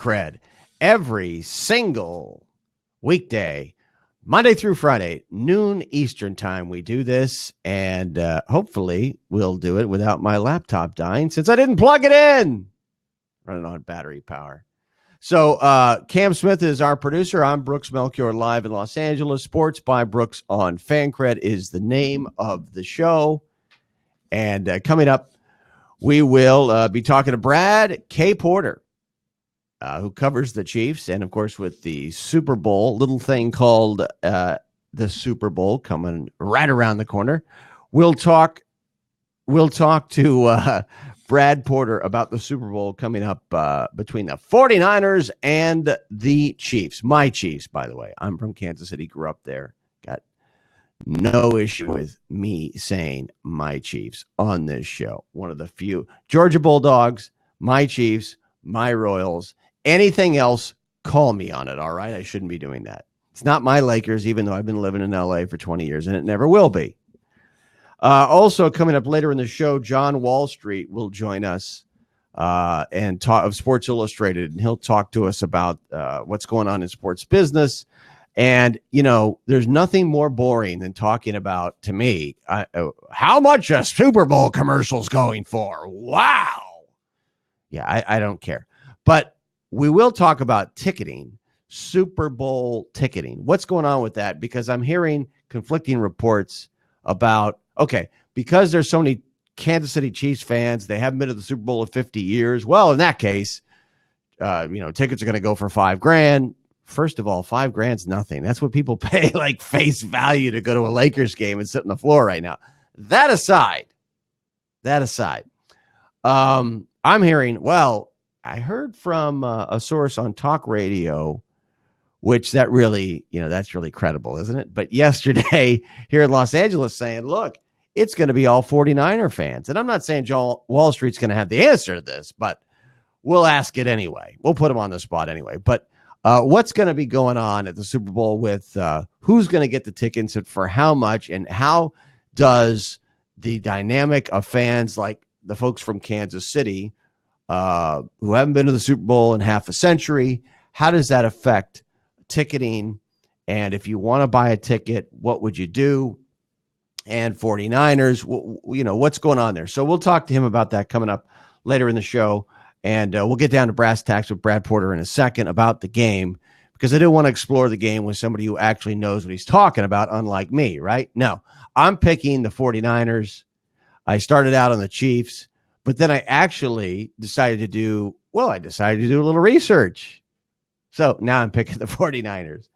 Fancred every single weekday, Monday through Friday, noon Eastern time. We do this, and hopefully we'll do it without my laptop dying since I didn't plug it in. Running on battery power. So Cam Smith is our producer. I'm Brooks Melchior, live in Los Angeles. Sports by Brooks on Fancred is the name of the show. And coming up, we will be talking to Brad K. Porter, who covers the Chiefs. And, of course, with the Super Bowl, little thing called the Super Bowl coming right around the corner. We'll talk to Brad Porter about the Super Bowl coming up between the 49ers and the Chiefs. My Chiefs, by the way. I'm from Kansas City, grew up there. Got no issue with me saying my Chiefs on this show. One of the few. Georgia Bulldogs, my Chiefs, my Royals. Anything else, call me on it, all right? I shouldn't be doing that. It's not my Lakers, even though I've been living in L.A. for 20 years, and it never will be. Also, coming up later in the show, John Wall Street will join us and talk of Sports Illustrated, and he'll talk to us about what's going on in sports business. And, you know, there's nothing more boring than talking about, to me, how much a Super Bowl commercial's going for. Wow. Yeah, I don't care. But we will talk about ticketing, Super Bowl ticketing. What's going on with that? Because I'm hearing conflicting reports about, okay, because there's so many Kansas City Chiefs fans, they haven't been to the Super Bowl in 50 years. Well, in that case, tickets are going to go for $5,000. First of all, $5,000's nothing. That's what people pay like face value to go to a Lakers game and sit on the floor right now. That aside, I'm hearing, well, I heard from a source on talk radio, which that really, that's really credible, isn't it? But yesterday here in Los Angeles saying, look, it's going to be all 49er fans. And I'm not saying John Wall Street's going to have the answer to this, but we'll ask it anyway. We'll put him on the spot anyway. But what's going to be going on at the Super Bowl with who's going to get the tickets and for how much, and how does the dynamic of fans like the folks from Kansas City who haven't been to the Super Bowl in half a century, how does that affect ticketing? And if you want to buy a ticket, what would you do? And 49ers, what's going on there? So we'll talk to him about that coming up later in the show. And we'll get down to brass tacks with Brad Porter in a second about the game, because I do want to explore the game with somebody who actually knows what he's talking about, unlike me, right? No, I'm picking the 49ers. I started out on the Chiefs, but then I actually decided to do a little research. So now I'm picking the 49ers.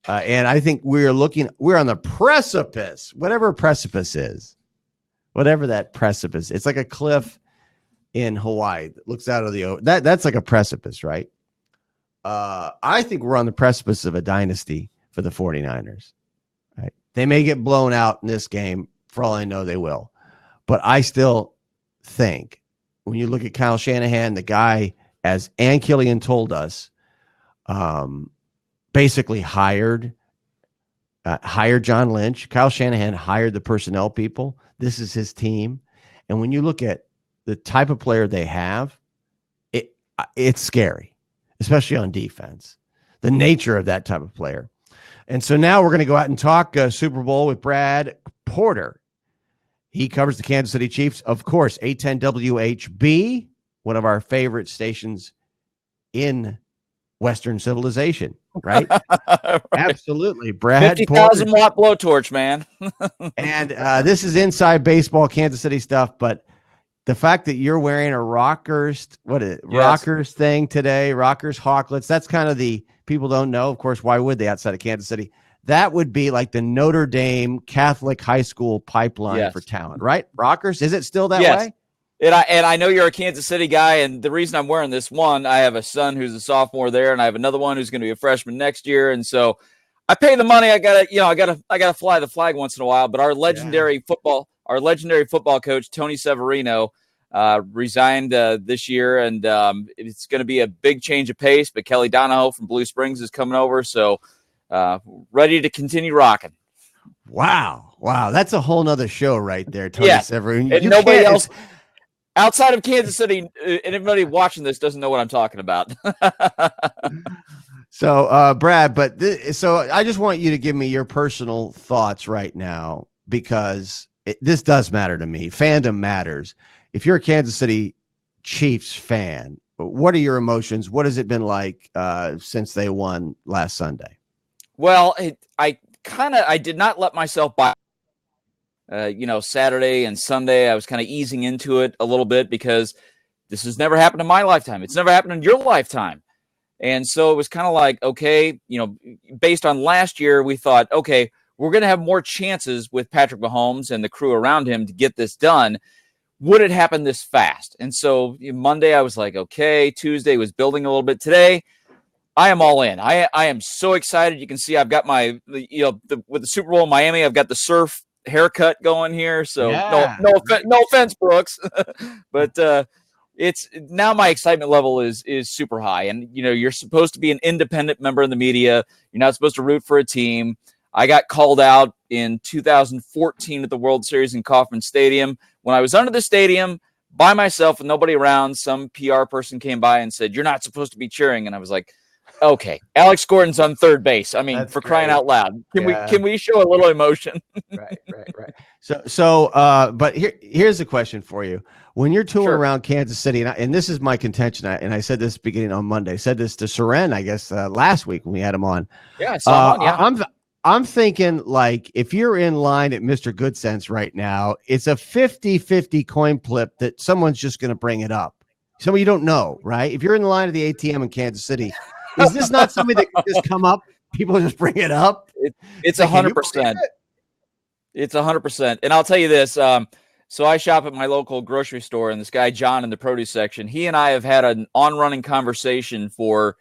And I think we're on the precipice, whatever precipice is, whatever that precipice. It's like a cliff in Hawaii that looks out of the ocean. That's like a precipice, right? I think we're on the precipice of a dynasty for the 49ers. Right? They may get blown out in this game. For all I know, they will. But I still think when you look at Kyle Shanahan, the guy, as Ann Killian told us, basically hired John Lynch. Kyle Shanahan hired the personnel people. This is his team. And when you look at the type of player they have, it's scary, especially on defense, the nature of that type of player. And so now we're going to go out and talk Super Bowl with Brad Porter. He covers the Kansas City Chiefs, of course, 810 WHB, one of our favorite stations in Western civilization, right? Right. Absolutely. Brad 50,000 watt blowtorch, man. And this is inside baseball, Kansas City stuff, but the fact that you're wearing a Rockers, Rockers thing today, Rockers Hawklets, that's kind of the people don't know. Of course, why would they outside of Kansas City? That would be like the Notre Dame Catholic high school pipeline for talent, right? Rockers, is it still that way? And I know you're a Kansas City guy, and the reason I'm wearing this one, I have a son who's a sophomore there, and I have another one who's going to be a freshman next year, and so I pay the money. I gotta fly the flag once in a while. But our legendary football coach Tony Severino resigned this year, and it's going to be a big change of pace. But Kelly Donahoe from Blue Springs is coming over, so ready to continue rocking. Wow, that's a whole nother show right there, Tony Severino. And nobody else. outside of Kansas City, and everybody watching this doesn't know what I'm talking about. So, Brad, so I just want you to give me your personal thoughts right now because this does matter to me. Fandom matters. If you're a Kansas City Chiefs fan, what are your emotions? What has it been like since they won last Sunday? Well, I did not let myself buy. Saturday and Sunday, I was kind of easing into it a little bit because this has never happened in my lifetime. It's never happened in your lifetime. And so it was kind of like, okay, based on last year, we thought, okay, we're going to have more chances with Patrick Mahomes and the crew around him to get this done. Would it happen this fast? And so Monday, I was like, okay. Tuesday was building a little bit. Today, I am all in. I am so excited. You can see I've got my, with the Super Bowl in Miami, I've got the surf haircut going here. So no offense, Brooks, but it's now my excitement level is super high. And, you're supposed to be an independent member in the media. You're not supposed to root for a team. I got called out in 2014 at the World Series in Kauffman Stadium. When I was under the stadium by myself with nobody around, some PR person came by and said, "You're not supposed to be cheering." And I was like, okay, Alex Gordon's on third base. I mean, That's for great. crying out loud. Can we show a little emotion? Right. But here's the question for you. When you're touring around Kansas City, and this is my contention, and I said this beginning on Monday, I said this to Soren, I guess, last week when we had him on. Yeah, I saw him on, yeah. I'm thinking, like, if you're in line at Mr. Good Sense right now, it's a 50-50 coin flip that someone's just going to bring it up. Somebody you don't know, right? If you're in the line of the ATM in Kansas City, is this not something that can just come up? People just bring it up? It's 100%. It's 100%. And I'll tell you this. So I shop at my local grocery store, and this guy, John, in the produce section, he and I have had an on-running conversation for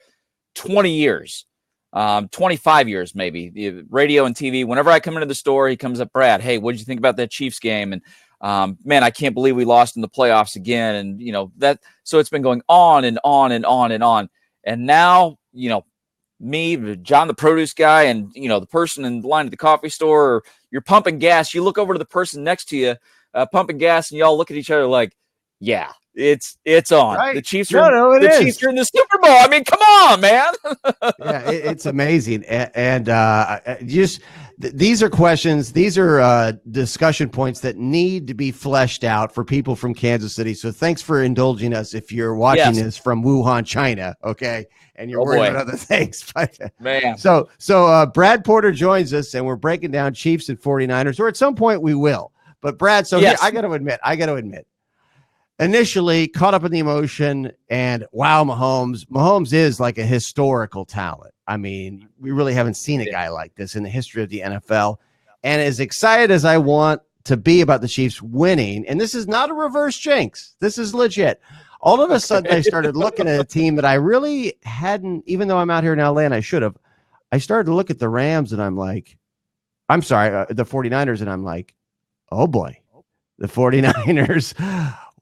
20 years. 25 years, maybe, the radio and TV. Whenever I come into the store, he comes up, "Brad, hey, what did you think about that Chiefs game?" And man, I can't believe we lost in the playoffs again. And that, so it's been going on and on and on and on. And now, me, John, the produce guy, and the person in line at the coffee store, or you're pumping gas, you look over to the person next to you, pumping gas, and y'all look at each other like, yeah, it's on. Right. The Chiefs are Chiefs are in the Super Bowl. I mean, come on, man. Yeah, it's amazing. And just these are questions, these are discussion points that need to be fleshed out for people from Kansas City. So thanks for indulging us if you're watching this from Wuhan, China, okay? And you're worried about other things. Man. So Brad Porter joins us, and we're breaking down Chiefs and 49ers, or at some point we will. But Brad, here, I got to admit, initially caught up in the emotion, and wow, Mahomes is like a historical talent. I mean, we really haven't seen a guy like this in the history of the NFL. And as excited as I want to be about the Chiefs winning, and this is not a reverse jinx, this is legit. All of a sudden, I started looking at a team that I really hadn't, even though I'm out here in LA and I should have. I started to look at the Rams, and I'm like, I'm sorry, the 49ers, and I'm like, oh boy, the 49ers.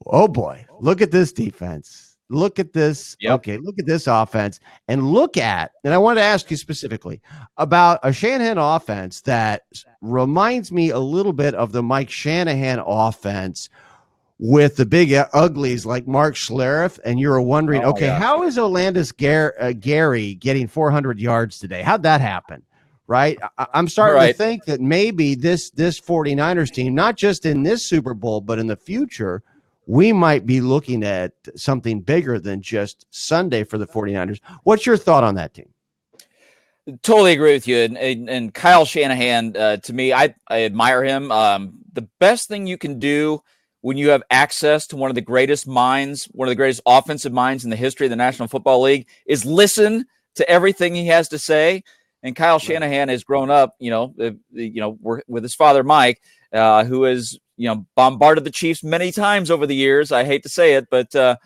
Oh boy, look at this defense. Look at this. Yep. Okay, look at this offense, and I want to ask you specifically about a Shanahan offense that reminds me a little bit of the Mike Shanahan offense with the big uglies like Mark Schlereth. And you're wondering, how is Olandis Gary getting 400 yards today? How'd that happen? Right. I'm starting to think that maybe this 49ers team, not just in this Super Bowl, but in the future, we might be looking at something bigger than just Sunday for the 49ers. What's your thought on that team? Totally agree with you. And Kyle Shanahan, to me, I admire him. The best thing you can do when you have access to one of the greatest minds, one of the greatest offensive minds in the history of the National Football League, is listen to everything he has to say. And Kyle Shanahan has grown up, with his father, Mike, who has, bombarded the Chiefs many times over the years. I hate to say it, but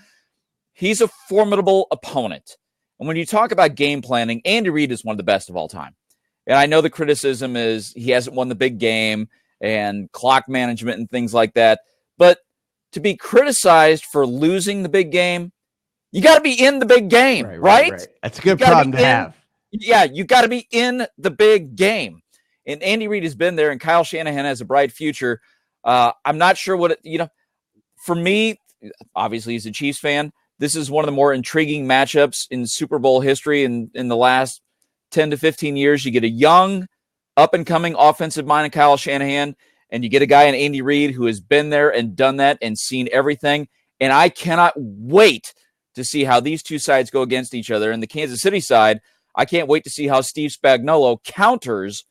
he's a formidable opponent. And when you talk about game planning, Andy Reid is one of the best of all time. And I know the criticism is he hasn't won the big game and clock management and things like that. But to be criticized for losing the big game, you got to be in the big game, right? That's a good problem to have. Yeah, you got to be in the big game. And Andy Reid has been there, and Kyle Shanahan has a bright future. I'm not sure for me, obviously he's a Chiefs fan. This is one of the more intriguing matchups in Super Bowl history in the last 10 to 15 years. You get a young, up-and-coming offensive mind in Kyle Shanahan, and you get a guy in Andy Reid who has been there and done that and seen everything. And I cannot wait to see how these two sides go against each other. And the Kansas City side, I can't wait to see how Steve Spagnuolo counters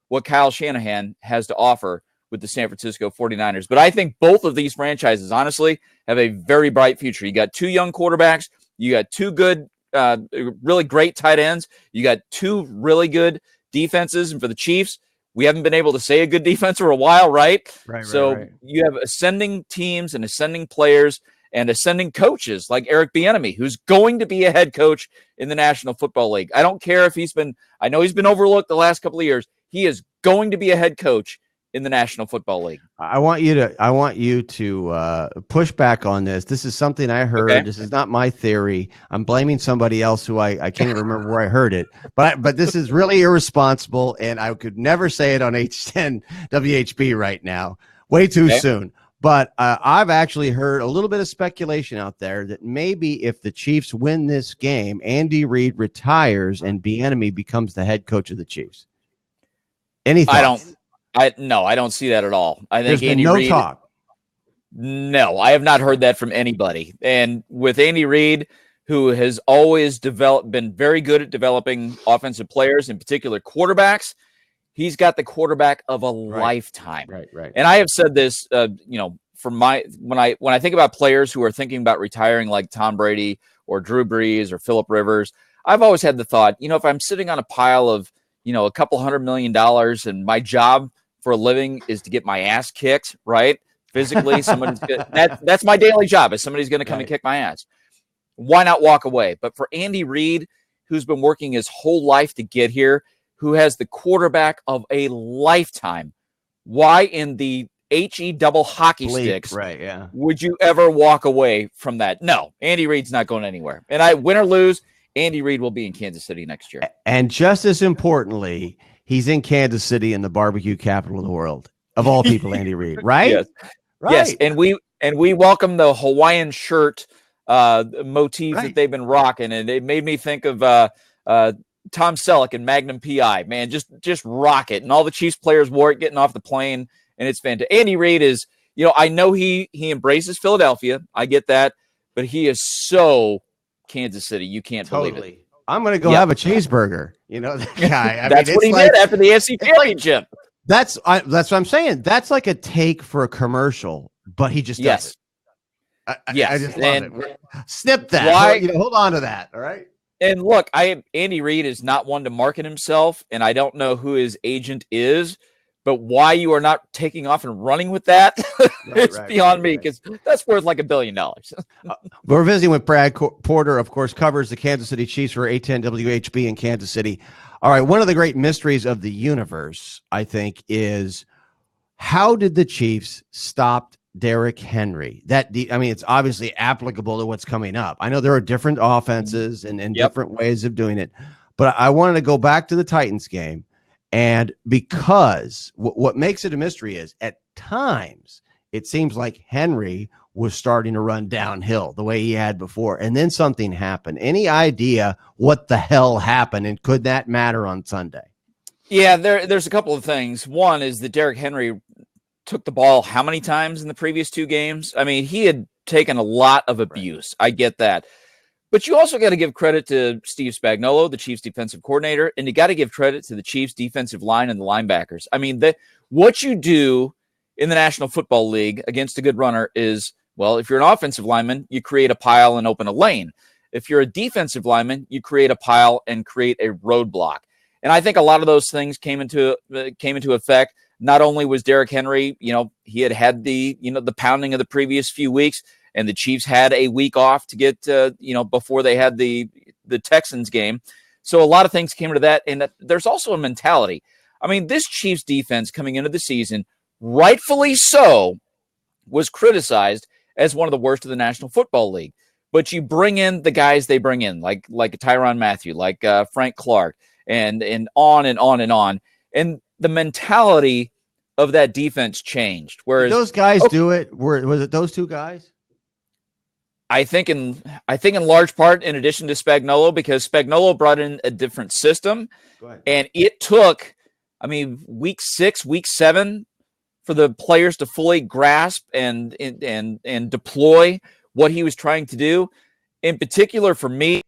what Kyle Shanahan has to offer with the San Francisco 49ers. But I think both of these franchises, honestly, have a very bright future. You got two young quarterbacks. You got two good, really great tight ends. You got two really good defenses. And for the Chiefs, we haven't been able to say a good defense for a while, right? Right. You have ascending teams and ascending players and ascending coaches like Eric Bieniemy, who's going to be a head coach in the National Football League. I don't care if I know he's been overlooked the last couple of years. He is going to be a head coach in the National Football League. I want you to push back on this. This is something I heard. Okay. This is not my theory. I'm blaming somebody else who I can't even remember where I heard it. But this is really irresponsible, and I could never say it on H10 WHB right now. Way too soon. But I've actually heard a little bit of speculation out there that maybe if the Chiefs win this game, Andy Reid retires and Bieniemy becomes the head coach of the Chiefs. Any thoughts? I don't see that at all. I think there's been no talk. No, I have not heard that from anybody. And with Andy Reid, who has always been very good at developing offensive players, in particular quarterbacks, he's got the quarterback of a lifetime. Right. And I have said this, when I think about players who are thinking about retiring, like Tom Brady or Drew Brees or Phillip Rivers, I've always had the thought, if I'm sitting on a pile of, a couple $100 million and my job for a living is to get my ass kicked, right? Physically, that's my daily job, is somebody's going to come and kick my ass. Why not walk away? But for Andy Reid, who's been working his whole life to get here, who has the quarterback of a lifetime, why in the HE double hockey sticks would you ever walk away from that? No, Andy Reid's not going anywhere. And win or lose, Andy Reid will be in Kansas City next year. And just as importantly, he's in Kansas City, in the barbecue capital of the world. Of all people, Andy Reid, right? Yes. Right. Yes, and we welcome the Hawaiian shirt motif that they've been rocking, and it made me think of Tom Selleck and Magnum PI. Man, just rock it. And all the Chiefs players wore it getting off the plane, and it's fantastic. Andy Reid is, I know he embraces Philadelphia. I get that, but he is so Kansas City. You can't believe it. I'm going to go have a cheeseburger. That guy. That's what he did after the NFC Championship. That's what I'm saying. That's like a take for a commercial, but he just does it. I just love it. Snip that. Why? Hold on to that. All right. And look, Andy Reid is not one to market himself, and I don't know who his agent is, but why you are not taking off and running with that, it's beyond me, because that's worth like $1 billion. We're visiting with Brad Porter, of course, covers the Kansas City Chiefs for 810 WHB in Kansas City. All right, one of the great mysteries of the universe, I think, is how did the Chiefs stop Derrick Henry? It's obviously applicable to what's coming up. I know there are different offenses and different ways of doing it, but I wanted to go back to the Titans game. And because what makes it a mystery is at times it seems like Henry was starting to run downhill the way he had before. And then something happened. Any idea what the hell happened? And could that matter on Sunday? Yeah, there's a couple of things. One is that Derrick Henry took the ball how many times in the previous two games? I mean, he had taken a lot of abuse. I get that. But you also got to give credit to Steve Spagnuolo, the Chiefs defensive coordinator, and you got to give credit to the Chiefs defensive line and the linebackers. I mean, what you do in the National Football League against a good runner is, well, if you're an offensive lineman, you create a pile and open a lane. If you're a defensive lineman, you create a pile and create a roadblock. And I think a lot of those things came into effect. Not only was Derrick Henry, he had the pounding of the previous few weeks, and the Chiefs had a week off to get, before they had the Texans game. So a lot of things came into that. And there's also a mentality. I mean, this Chiefs defense coming into the season, rightfully so, was criticized as one of the worst of the National Football League. But you bring in the guys they bring in, like Tyrann Mathieu, like Frank Clark, and on and on and on. And the mentality of that defense changed. Whereas did those guys do it? Was it those two guys? I think in large part, in addition to Spagnuolo, because Spagnuolo brought in a different system, and it took, I mean, week 6, week 7 for the players to fully grasp and deploy what he was trying to do. In particular, for me,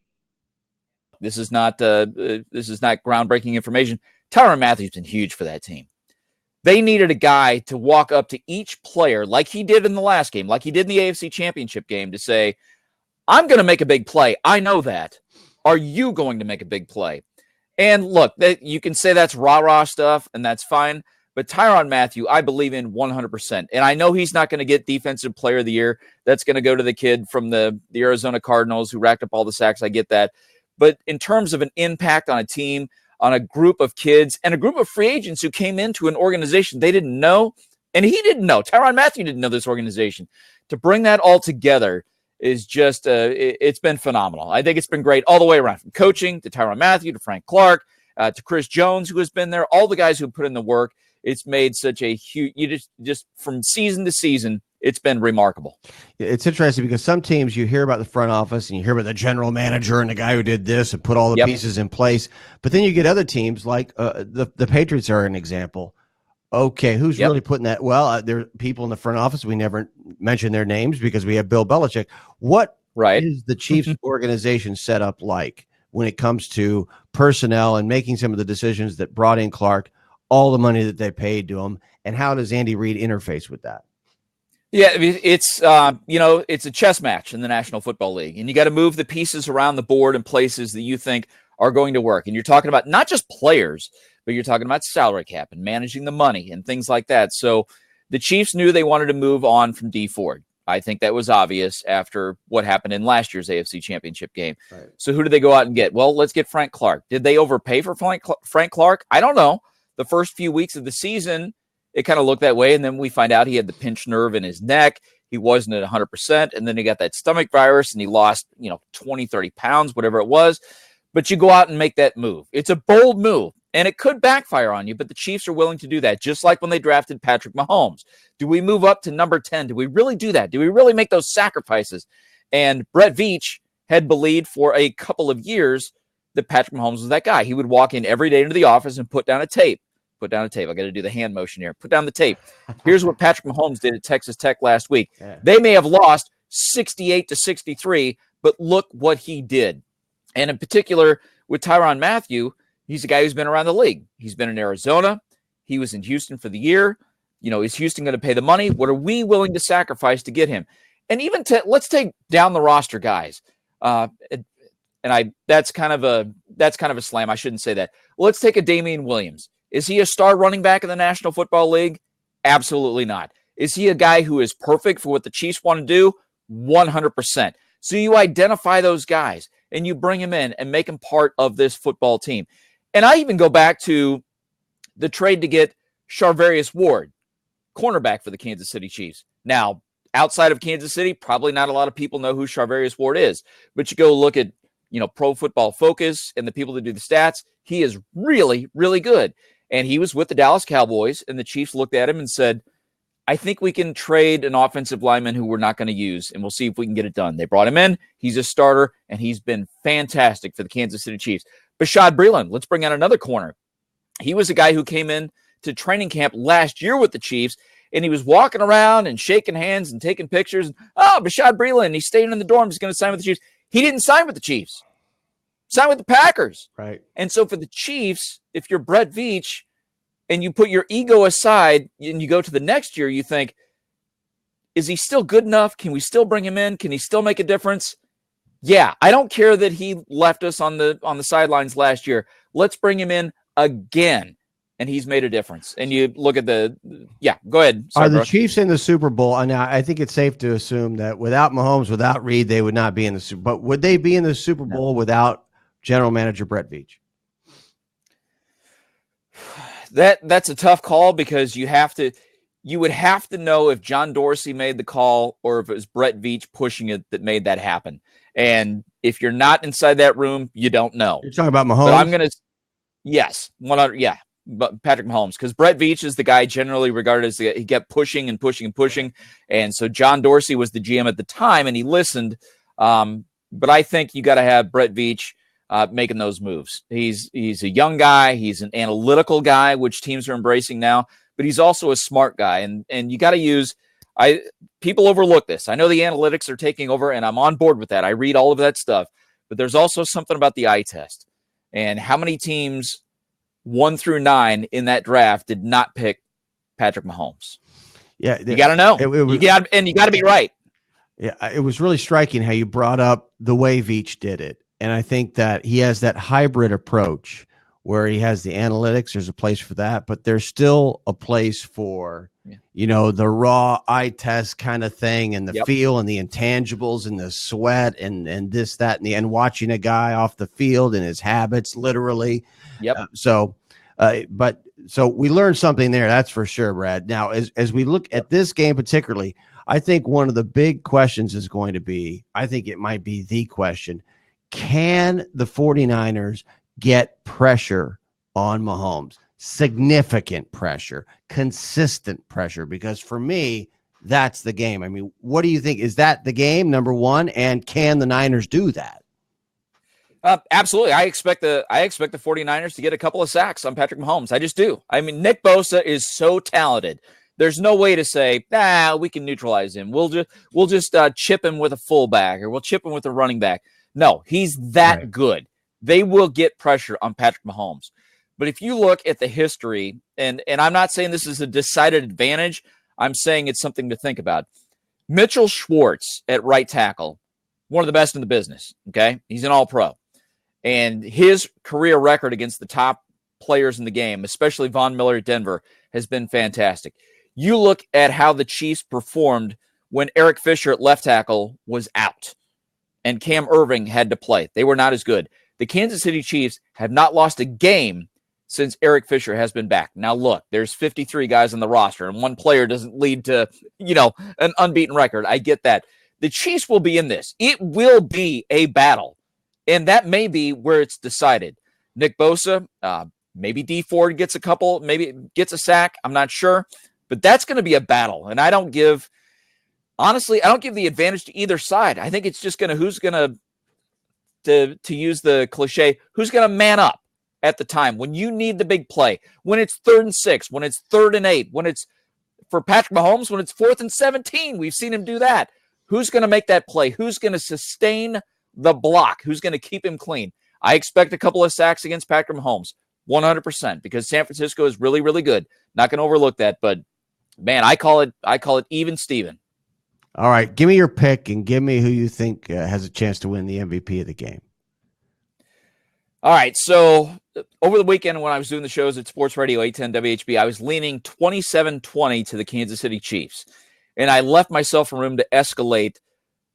this is not groundbreaking information. Tyrann Mathieu's been huge for that team. They needed a guy to walk up to each player like he did in the last game, like he did in the AFC Championship game, to say, I'm going to make a big play. I know that. Are you going to make a big play? And look, you can say that's rah-rah stuff, and that's fine. But Tyrann Mathieu, I believe in 100%. And I know he's not going to get Defensive Player of the Year. That's going to go to the kid from the Arizona Cardinals who racked up all the sacks. I get that. But in terms of an impact on a team, on a group of kids, and a group of free agents who came into an organization they didn't know, and he didn't know. Tyrann Mathieu didn't know this organization. To bring that all together is just, it's been phenomenal. I think it's been great all the way around, from coaching to Tyrann Mathieu to Frank Clark to Chris Jones, who has been there, all the guys who put in the work. It's made such a huge, you just from season to season, it's been remarkable. It's interesting because some teams you hear about the front office and you hear about the general manager and the guy who did this and put all the pieces in place. But then you get other teams like the Patriots are an example. Okay, who's really putting that? Well, there are people in the front office. We never mention their names because we have Bill Belichick. What is the Chiefs organization set up like when it comes to personnel and making some of the decisions that brought in Clark, all the money that they paid to him, and how does Andy Reid interface with that? Yeah, it's it's a chess match in the National Football League, and you got to move the pieces around the board in places that you think are going to work. And you're talking about not just players, but you're talking about salary cap and managing the money and things like that. So the Chiefs knew they wanted to move on from Dee Ford. I think that was obvious after what happened in last year's AFC Championship game. Right. So who did they go out and get? Well, let's get Frank Clark. Did they overpay for Frank Clark? I don't know. The first few weeks of the season, it kind of looked that way. And then we find out he had the pinched nerve in his neck. He wasn't at 100%. And then he got that stomach virus and he lost, 20, 30 pounds, whatever it was. But you go out and make that move. It's a bold move and it could backfire on you, but the Chiefs are willing to do that. Just like when they drafted Patrick Mahomes. Do we move up to number 10? Do we really do that? Do we really make those sacrifices? And Brett Veach had believed for a couple of years that Patrick Mahomes was that guy. He would walk in every day into the office and put down a tape. I got to do the hand motion here. Put down the tape. Here's what Patrick Mahomes did at Texas Tech last week. Yeah. They may have lost 68-63, but look what he did. And in particular, with Tyrann Mathieu, he's a guy who's been around the league. He's been in Arizona. He was in Houston for the year. Is Houston going to pay the money? What are we willing to sacrifice to get him? And even let's take down the roster guys. That's kind of a slam. I shouldn't say that. Let's take a Damian Williams. Is he a star running back in the National Football League? Absolutely not. Is he a guy who is perfect for what the Chiefs want to do? 100%. So you identify those guys and you bring him in and make him part of this football team. And I even go back to the trade to get Charvarius Ward, cornerback for the Kansas City Chiefs. Now, outside of Kansas City, probably not a lot of people know who Charvarius Ward is. But you go look at, Pro Football Focus and the people that do the stats. He is really, really good. And he was with the Dallas Cowboys, and the Chiefs looked at him and said, I think we can trade an offensive lineman who we're not going to use, and we'll see if we can get it done. They brought him in. He's a starter, and he's been fantastic for the Kansas City Chiefs. Bashaud Breeland, let's bring out another corner. He was a guy who came in to training camp last year with the Chiefs, and he was walking around and shaking hands and taking pictures. Bashaud Breeland, he's staying in the dorm. He's going to sign with the Chiefs. He didn't sign with the Chiefs. Sign with the Packers. Right. And so for the Chiefs, if you're Brett Veach and you put your ego aside and you go to the next year, you think, is he still good enough? Can we still bring him in? Can he still make a difference? Yeah, I don't care that he left us on the sidelines last year. Let's bring him in again. And he's made a difference. And you look at go ahead. Sorry, are the Chiefs in the Super Bowl? And I think it's safe to assume that without Mahomes, without Reid, they would not be in the Super Bowl. But would they be in the Super Bowl without General Manager Brett Veach? That's a tough call because you would have to know if John Dorsey made the call or if it was Brett Veach pushing it that made that happen. And if you're not inside that room, you don't know. You're talking about Mahomes? But I'm going to, yes, 100, yeah. But Patrick Mahomes, because Brett Veach is the guy generally regarded as he kept pushing and pushing and pushing. And so John Dorsey was the GM at the time, and he listened But I think you got to have Brett Veach making those moves. He's a young guy. He's an analytical guy, which teams are embracing now. But he's also a smart guy, and you got to use. People overlook this. I know the analytics are taking over, and I'm on board with that. I read all of that stuff, but there's also something about the eye test and how many teams 1 through 9 in that draft did not pick Patrick Mahomes. Yeah, you got to know. You got to be right. Yeah, it was really striking how you brought up the way Veach did it, and I think that he has that hybrid approach where he has the analytics. There's a place for that, but there's still a place for the raw eye test kind of thing, and the feel and the intangibles and the sweat and this, that, and watching a guy off the field and his habits, literally. So we learned something there. That's for sure, Brad. Now, as we look at this game particularly, I think one of the big questions is going to be, I think it might be the question, can the 49ers get pressure on Mahomes? Significant pressure, consistent pressure, because for me, that's the game. I mean, what do you think? Is that the game, number one? And can the Niners do that? Absolutely. I expect the 49ers to get a couple of sacks on Patrick Mahomes. I just do. I mean, Nick Bosa is so talented. There's no way to say, we can neutralize him. We'll just chip him with a fullback, or we'll chip him with a running back. No, he's that good. They will get pressure on Patrick Mahomes. But if you look at the history, and I'm not saying this is a decided advantage, I'm saying it's something to think about. Mitchell Schwartz at right tackle, one of the best in the business, okay? He's an all-pro. And his career record against the top players in the game, especially Von Miller at Denver, has been fantastic. You look at how the Chiefs performed when Eric Fisher at left tackle was out and Cam Irving had to play. They were not as good. The Kansas City Chiefs have not lost a game since Eric Fisher has been back. Now, look, there's 53 guys on the roster, and one player doesn't lead to, an unbeaten record. I get that. The Chiefs will be in this. It will be a battle, and that may be where it's decided. Nick Bosa, maybe Dee Ford gets a couple, maybe gets a sack. I'm not sure, but that's going to be a battle, and I don't give the advantage to either side. I think it's just who's going to use the cliche, who's going to man up at the time when you need the big play, when it's 3rd and 6, when it's 3rd and 8, when it's for Patrick Mahomes, when it's 4th and 17. We've seen him do that. Who's going to make that play? Who's going to sustain the block? Who's going to keep him clean? I expect a couple of sacks against Patrick Mahomes, 100%, because San Francisco is really, really good. Not going to overlook that, but man, I call it even Steven. All right, give me your pick and give me who you think has a chance to win the MVP of the game. All right, so over the weekend when I was doing the shows at Sports Radio 810 WHB, I was leaning 27-20 to the Kansas City Chiefs, and I left myself room to escalate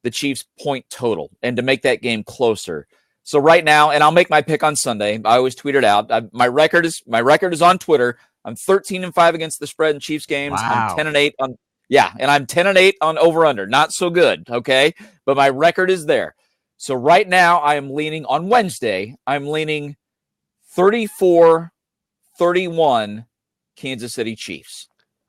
the Chiefs' point total and to make that game closer. So right now, and I'll make my pick on Sunday. I always tweet it out. My record is on Twitter. I'm 13-5 against the spread in Chiefs games. Wow. I'm 10-8 on. Yeah, and I'm 10-8 on over-under. Not so good, okay? But my record is there. So right now, I am leaning on Wednesday. I'm leaning 34-31 Kansas City Chiefs.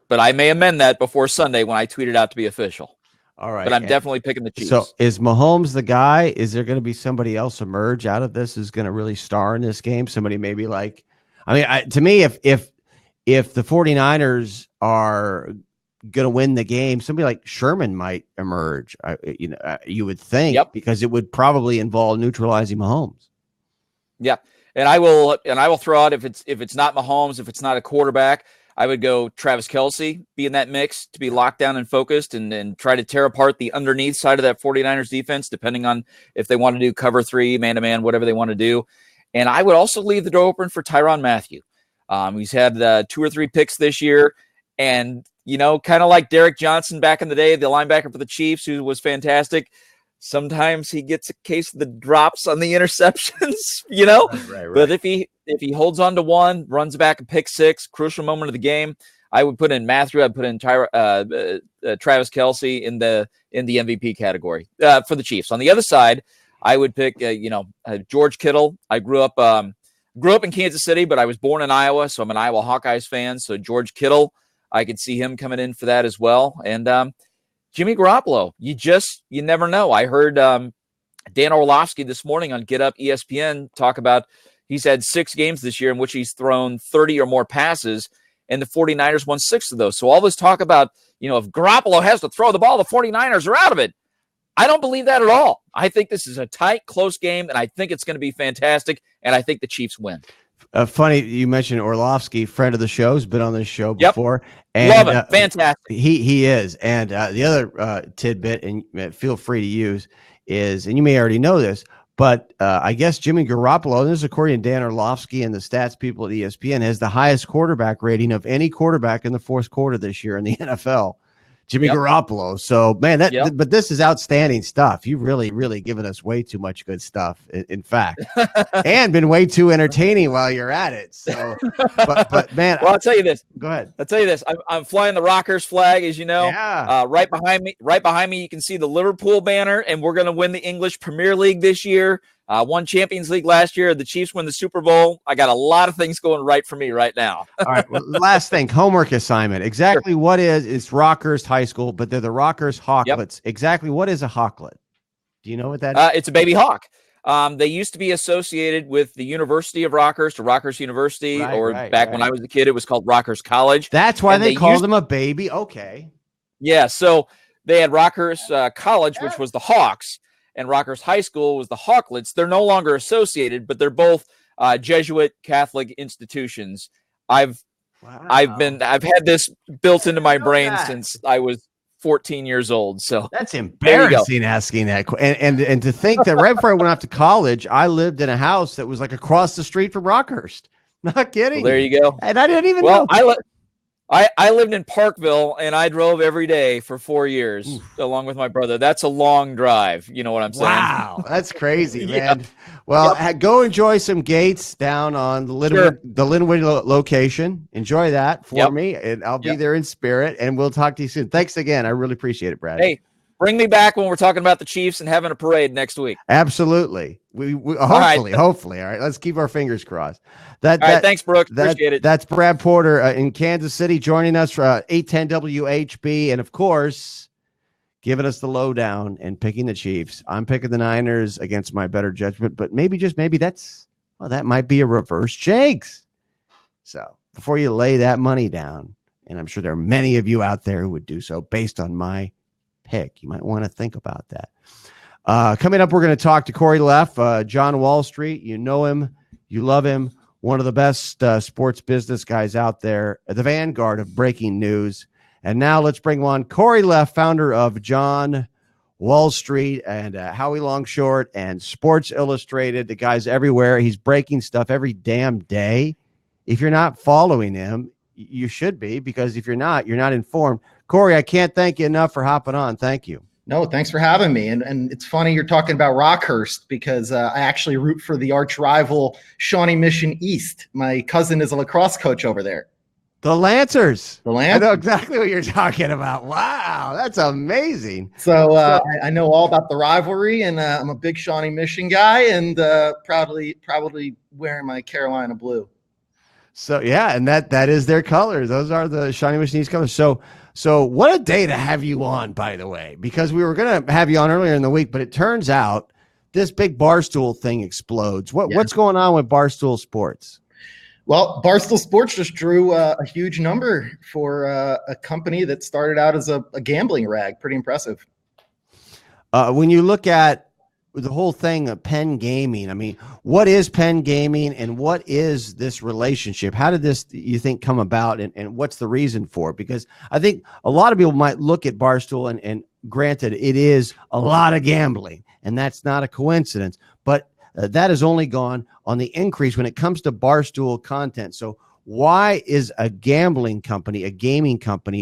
But I may amend that before Sunday when I tweet it out to be official. All right. But I'm definitely picking the Chiefs. So is Mahomes the guy? Is there going to be somebody else emerge out of this who's going to really star in this game? Somebody maybe like, to me, if the 49ers are going to win the game, somebody like Sherman might emerge. You would think, because it would probably involve neutralizing Mahomes. Yeah, and I will throw out if it's not Mahomes, if it's not a quarterback, I would go Travis Kelce, be in that mix to be locked down and focused and try to tear apart the underneath side of that 49ers defense, depending on if they want to do cover 3, man-to-man, whatever they want to do. And I would also leave the door open for Tyrann Mathieu. He's had 2 or 3 picks this year, and kind of like Derek Johnson back in the day, the linebacker for the Chiefs, who was fantastic. Sometimes he gets a case of the drops on the interceptions, Right. But if he holds on to one, runs back a pick 6, crucial moment of the game, I would put in Mathieu. I'd put in Travis Kelce in the MVP category for the Chiefs. On the other side, I would pick George Kittle. I grew up in Kansas City, but I was born in Iowa, so I'm an Iowa Hawkeyes fan. So George Kittle, I could see him coming in for that as well. And Jimmy Garoppolo, you never know. I heard Dan Orlovsky this morning on Get Up ESPN talk about he's had 6 games this year in which he's thrown 30 or more passes, and the 49ers won 6 of those. So all this talk about, if Garoppolo has to throw the ball, the 49ers are out of it. I don't believe that at all. I think this is a tight, close game, and I think it's going to be fantastic, and I think the Chiefs win. Funny you mentioned Orlovsky, friend of the show, has been on this show before. Yep. And, love it. Fantastic. He is. And the other tidbit, and feel free to use, is, and you may already know this, but I guess Jimmy Garoppolo, and this is according to Dan Orlovsky and the stats people at ESPN, has the highest quarterback rating of any quarterback in the fourth quarter this year in the NFL. Jimmy Garoppolo. So, man, but this is outstanding stuff. You've really given us way too much good stuff, in fact, and been way too entertaining while you're at it. So, but man, well, I'll tell you this. Go ahead. I'll tell you this. I'm flying the Rockers flag, as you know. Yeah. Right behind me, you can see the Liverpool banner, and we're going to win the English Premier League this year. Won Champions League last year. The Chiefs win the Super Bowl. I got a lot of things going right for me right now. All right. Well, last thing, homework assignment. Exactly what it's Rockers High School, but they're the Rockers Hawklets. Yep. Exactly what is a Hawklet? Do you know what that is? It's a baby hawk. They used to be associated with the University of Rockers, to Rockers University, when I was a kid, it was called Rockers College. That's why they called them a baby. Okay. Yeah. So they had Rockers College, which was the Hawks, and Rockers High School was the Hawklets. They're no longer associated, but they're both Jesuit Catholic institutions. I've had this built into my brain since I was 14 years old. So that's embarrassing asking that. And to think that right before I went off to college, I lived in a house that was like across the street from Rockhurst. Not kidding. Well, there you go. And I didn't even know. I lived in Parkville, and I drove every day for 4 years along with my brother. That's a long drive. You know what I'm saying? Wow, that's crazy, man. Well, go enjoy some Gates down on the Linwood location. Enjoy that for me, and I'll be there in spirit, and we'll talk to you soon. Thanks again. I really appreciate it, Brad. Hey, bring me back when we're talking about the Chiefs and having a parade next week. Absolutely. We hopefully. All right, let's keep our fingers crossed. All right, thanks, Brooks. Appreciate it. That's Brad Porter in Kansas City joining us for 810 WHB, and of course, giving us the lowdown and picking the Chiefs. I'm picking the Niners against my better judgment, but maybe that might be a reverse Jakes. So before you lay that money down, and I'm sure there are many of you out there who would do so based on my pick, you might want to think about that. Coming up, we're going to talk to Corey Leff, John Wall Street. You know him, you love him. One of the best sports business guys out there, the vanguard of breaking news. And now let's bring on Corey Leff, founder of John Wall Street and Howie Longshort and Sports Illustrated. The guy's everywhere. He's breaking stuff every damn day. If you're not following him, you should be, because if you're not informed. Corey, I can't thank you enough for hopping on. Thank you. No, thanks for having me. And it's funny you're talking about Rockhurst, because I actually root for the arch rival Shawnee Mission East. My cousin is a lacrosse coach over there. The Lancers. I know exactly what you're talking about. Wow, that's amazing. So I know all about the rivalry, and I'm a big Shawnee Mission guy, and proudly wearing my Carolina blue. So yeah, and that is their colors. Those are the Shawnee Mission East colors. So what a day to have you on, by the way, because we were going to have you on earlier in the week, but it turns out this big Barstool thing explodes. What's going on with Barstool Sports? Well, Barstool Sports just drew a huge number for a company that started out as a gambling rag. Pretty impressive. When you look at the whole thing of Penn Gaming, I mean, what is Penn Gaming and what is this relationship? How did this, you think, come about, and what's the reason for it? Because I think a lot of people might look at Barstool and granted, it is a lot of gambling, and that's not a coincidence, but that has only gone on the increase when it comes to Barstool content. So why is a gaming company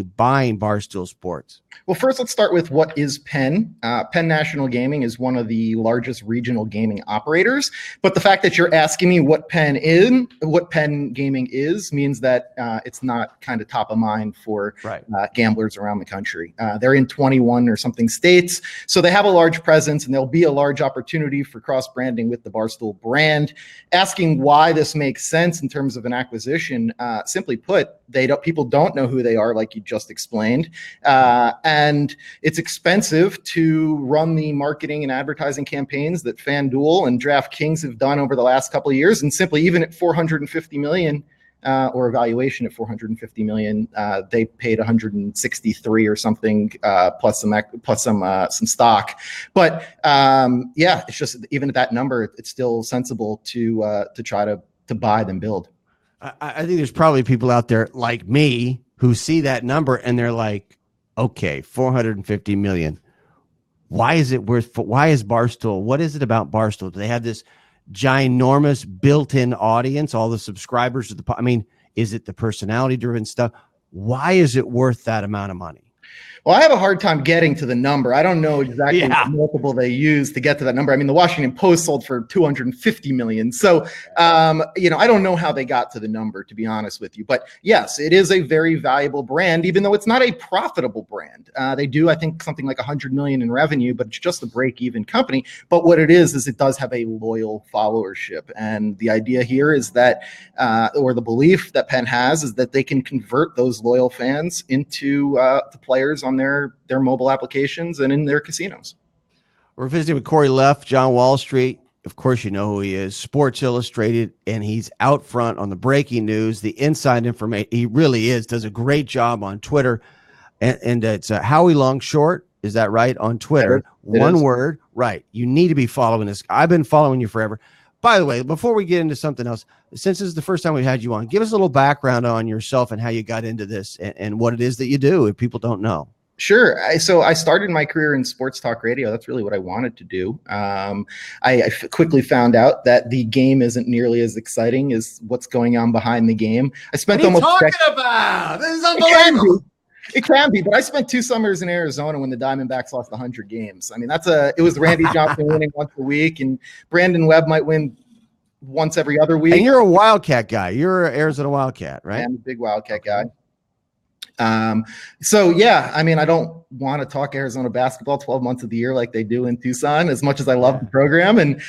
buying Barstool Sports? Well, first, let's start with what is Penn. Penn National Gaming is one of the largest regional gaming operators. But the fact that you're asking me what Penn Gaming is, means that it's not kind of top of mind for gamblers around the country. They're in 21 or something states, so they have a large presence, and there'll be a large opportunity for cross-branding with the Barstool brand. Asking why this makes sense in terms of an acquisition information. Simply put, people don't know who they are, like you just explained, and it's expensive to run the marketing and advertising campaigns that FanDuel and DraftKings have done over the last couple of years. And simply, even at $450 million. Or a valuation at $450 million, they paid 163 or something, plus some stock. But yeah, it's just even at that number, it's still sensible to try to buy than build. I think there's probably people out there like me who see that number and they're like, okay, 450 million. Why is Barstool? What is it about Barstool? Do they have this ginormous built-in audience, all the subscribers of is it the personality driven stuff? Why is it worth that amount of money? Well, I have a hard time getting to the number. I don't know exactly what multiple they use to get to that number. I mean, the Washington Post sold for 250 million. So, I don't know how they got to the number, to be honest with you. But yes, it is a very valuable brand, even though it's not a profitable brand. They do, I think, something like 100 million in revenue, but it's just a break-even company. But what it is it does have a loyal followership. And the idea here is that, or the belief that Penn has, is that they can convert those loyal fans into the players on their mobile applications and in their casinos. We're visiting with Corey Leff, John Wall Street. Of course, you know who he is, Sports Illustrated, and he's out front on the breaking news, the inside information. He really does a great job on Twitter. And it's Howie Long Short. Is that right? On Twitter. One word. Right. You need to be following this. I've been following you forever. By the way, before we get into something else, since this is the first time we've had you on, give us a little background on yourself and how you got into this and what it is that you do if people don't know. Sure. So I started my career in sports talk radio. That's really what I wanted to do. I quickly found out that the game isn't nearly as exciting as what's going on behind the game. I spent what are you talking about? This is unbelievable. It can be, but I spent 2 summers in Arizona when the Diamondbacks lost 100 games. I mean, it was Randy Johnson winning once a week, and Brandon Webb might win once every other week. And you're a Wildcat guy. You're an Arizona Wildcat, right? I'm a big Wildcat guy. So yeah, I mean, I don't want to talk Arizona basketball 12 months of the year like they do in Tucson, as much as I love the program. And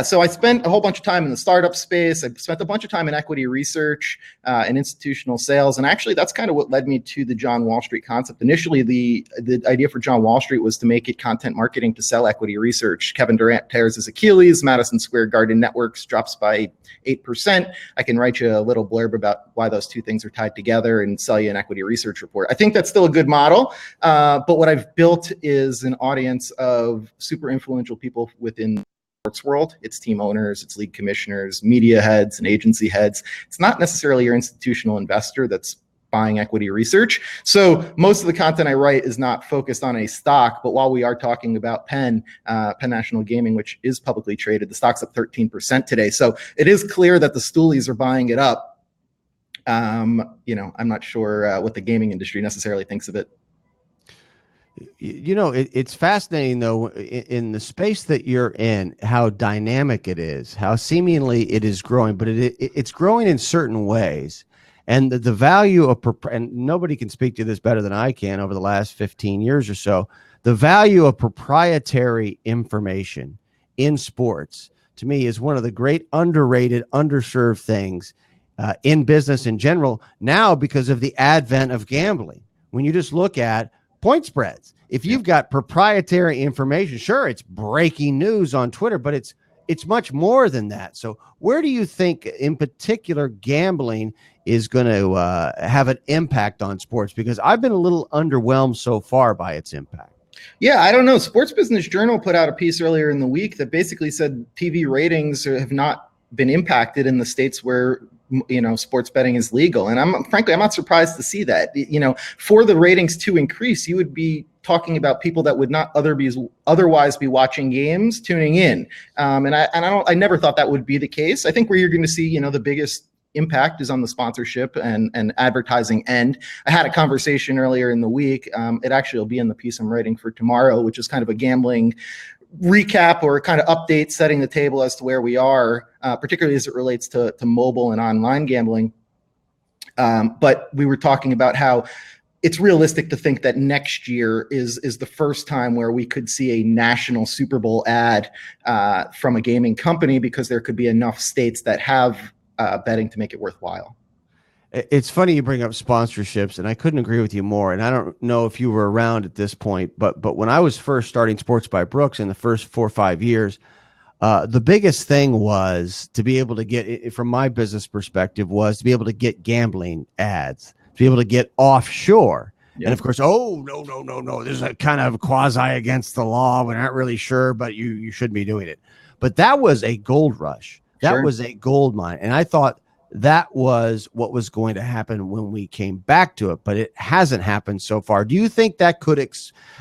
so I spent a whole bunch of time in the startup space. I spent a bunch of time in equity research and institutional sales. And actually, that's kind of what led me to the John Wall Street concept. Initially, the idea for John Wall Street was to make it content marketing to sell equity research. Kevin Durant tears his Achilles, Madison Square Garden Networks drops by 8%. I can write you a little blurb about why those two things are tied together and sell you an equity research report. I think that's still a good model. But what I've built is an audience of super influential people within the sports world. It's team owners, it's league commissioners, media heads, and agency heads. It's not necessarily your institutional investor that's buying equity research. So most of the content I write is not focused on a stock, but while we are talking about Penn National Gaming, which is publicly traded, the stock's up 13% today. So it is clear that the stoolies are buying it up. I'm not sure what the gaming industry necessarily thinks of it. It's fascinating, though, in the space that you're in, how dynamic it is, how seemingly it is growing, but it's growing in certain ways. And the value of, and nobody can speak to this better than I can over the last 15 years or so, the value of proprietary information in sports, to me, is one of the great underrated, underserved things in business in general now because of the advent of gambling. When you just look at point spreads, if you've got proprietary information, sure, it's breaking news on Twitter, but it's much more than that. So where do you think in particular gambling is going to have an impact on sports? Because I've been a little underwhelmed so far by its impact. Yeah, I don't know. Sports Business Journal put out a piece earlier in the week that basically said TV ratings have not been impacted in the states where sports betting is legal. And I'm not surprised to see that. For the ratings to increase, you would be talking about people that would not otherwise be watching games tuning in. I never thought that would be the case. I think where you're going to see, the biggest impact is on the sponsorship and advertising end. I had a conversation earlier in the week. It actually will be in the piece I'm writing for tomorrow, which is kind of a gambling recap or kind of update, setting the table as to where we are, particularly as it relates to mobile and online gambling. But we were talking about how it's realistic to think that next year is the first time where we could see a national Super Bowl ad from a gaming company, because there could be enough states that have betting to make it worthwhile. It's funny you bring up sponsorships, and I couldn't agree with you more. And I don't know if you were around at this point, but when I was first starting Sports by Brooks in the first 4 or 5 years, the biggest thing was to be able to get, from my business perspective, was to be able to get gambling ads, to be able to get offshore. Yep. And of course, no, this is a kind of quasi against the law. We're not really sure, but you shouldn't be doing it. But that was a gold rush. That was a gold mine. And I thought that was what was going to happen when we came back to it, but it hasn't happened so far. Do you think that could,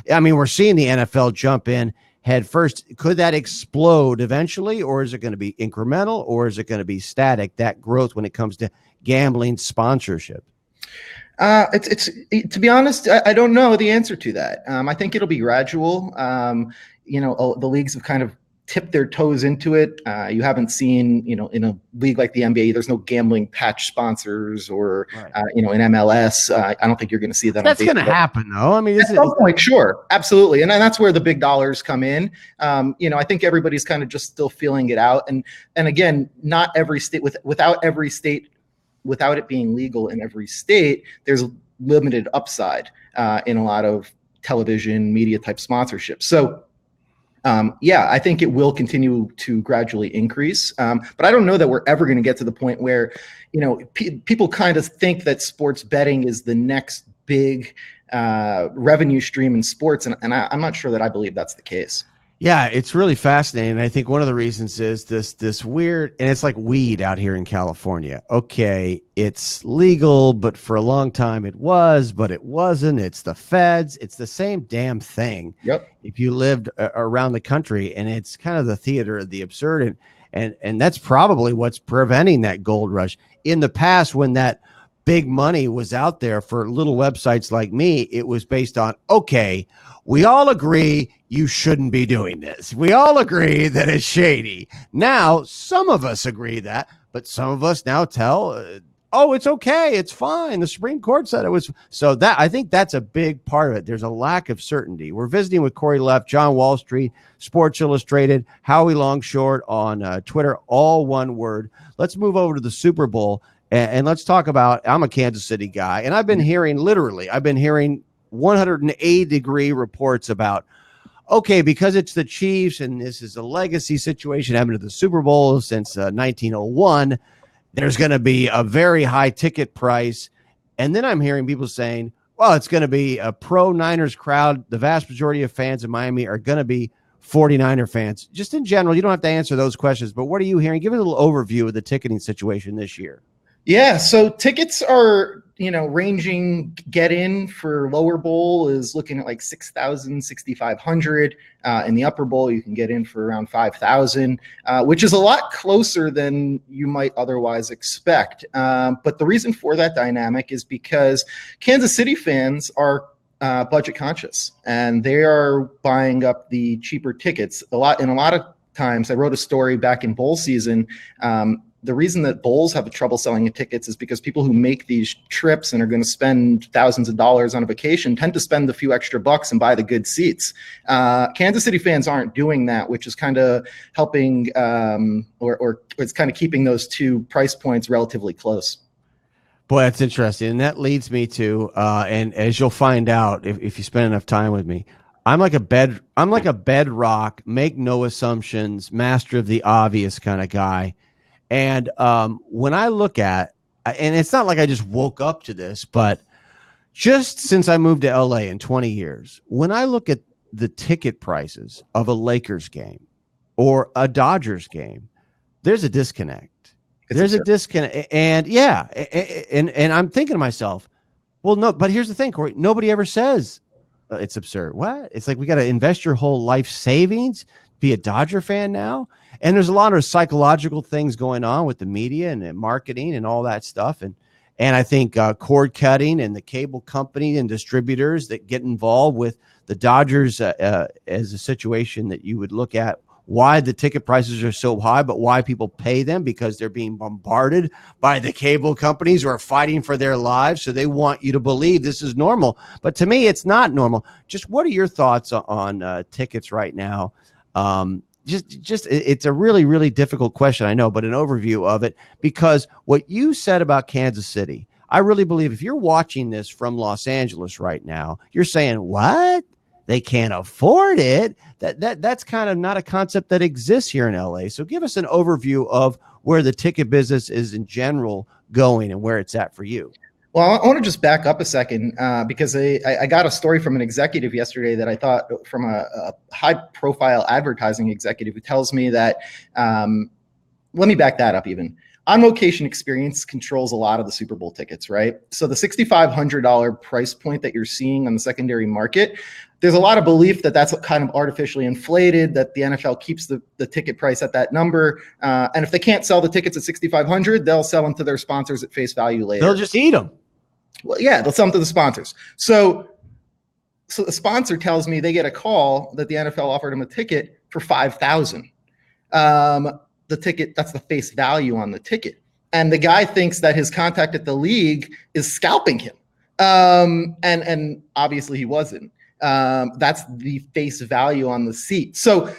we're seeing the NFL jump in head first. Could that explode eventually, or is it going to be incremental, or is it going to be static, that growth when it comes to gambling sponsorship? It's to be honest, I don't know the answer to that. I think it'll be gradual. The leagues have kind of tipped their toes into it. You haven't seen, in a league like the NBA, there's no gambling patch sponsors, or, in MLS, I don't think you're going to see that. That's going to happen, though. I mean, at some point, sure, absolutely, and that's where the big dollars come in. I think everybody's kind of just still feeling it out, and again, not every state without it being legal in every state, there's limited upside in a lot of television media type sponsorships. So. I think it will continue to gradually increase, but I don't know that we're ever going to get to the point where, people kind of think that sports betting is the next big revenue stream in sports, and I'm not sure that I believe that's the case. Yeah, it's really fascinating. I think one of the reasons is this weird, and it's like weed out here in California. Okay, it's legal, but for a long time it was, but it wasn't. It's the feds. It's the same damn thing. Yep. If you lived around the country, and it's kind of the theater of the absurd, and that's probably what's preventing that gold rush. In the past, when that big money was out there for little websites like me, it was based on, okay, we all agree you shouldn't be doing this. We all agree that it's shady. Now, some of us agree that, but some of us now tell, it's okay. It's fine. The Supreme Court said it was. So that, I think that's a big part of it. There's a lack of certainty. We're visiting with Corey Leff, John Wall Street, Sports Illustrated, Howie Longshort on Twitter, all one word. Let's move over to the Super Bowl and let's talk about, I'm a Kansas City guy, and I've been hearing 180-degree reports about, okay, because it's the Chiefs and this is a legacy situation happened to the Super Bowl since 1901, there's going to be a very high ticket price. And then I'm hearing people saying, well, it's going to be a pro-Niners crowd. The vast majority of fans in Miami are going to be 49er fans. Just in general, you don't have to answer those questions, but what are you hearing? Give us a little overview of the ticketing situation this year. Yeah, so tickets are, ranging. Get in for lower bowl is looking at like 6,000, 6,500. In the upper bowl, you can get in for around 5,000, which is a lot closer than you might otherwise expect. But the reason for that dynamic is because Kansas City fans are budget conscious, and they are buying up the cheaper tickets a lot of times. I wrote a story back in bowl season. The reason that bowls have trouble selling tickets is because people who make these trips and are going to spend thousands of dollars on a vacation tend to spend a few extra bucks and buy the good seats. Kansas City fans aren't doing that, which is kind of helping, or it's kind of keeping those two price points relatively close. Boy, that's interesting. And that leads me to, and as you'll find out if you spend enough time with me, I'm like a bedrock, make no assumptions, master of the obvious kind of guy. And when I look at, and it's not like I just woke up to this, but just since I moved to LA in 20 years, when I look at the ticket prices of a Lakers game or a Dodgers game, there's a disconnect. There's a disconnect. And and I'm thinking to myself, well, no, but here's the thing, Corey, nobody ever says it's absurd. What? It's like we got to invest your whole life savings, be a Dodger fan now. And there's a lot of psychological things going on with the media and marketing and all that stuff. And I think cord cutting and the cable company and distributors that get involved with the Dodgers as a situation that you would look at why the ticket prices are so high, but why people pay them, because they're being bombarded by the cable companies who are fighting for their lives. So they want you to believe this is normal. But to me, it's not normal. Just what are your thoughts on tickets right now? Just it's a really, really difficult question, I know, but an overview of it, because what you said about Kansas City, I really believe if you're watching this from Los Angeles right now, you're saying, what? They can't afford it. That's kind of not a concept that exists here in LA. So give us an overview of where the ticket business is in general going and where it's at for you. Well, I want to just back up a second because I got a story from an executive yesterday that I thought from a high-profile advertising executive who tells me that, let me back that up even. On-location experience controls a lot of the Super Bowl tickets, right? So the $6,500 price point that you're seeing on the secondary market, there's a lot of belief that that's kind of artificially inflated, that the NFL keeps the ticket price at that number. And if they can't sell the tickets at $6,500, they'll sell them to their sponsors at face value later. They'll just eat them. Well, yeah, they'll sell them to the sponsors. So the sponsor tells me they get a call that the NFL offered them a ticket for $5,000. The ticket, that's the face value on the ticket. And the guy thinks that his contact at the league is scalping him. And obviously he wasn't. That's the face value on the seat. So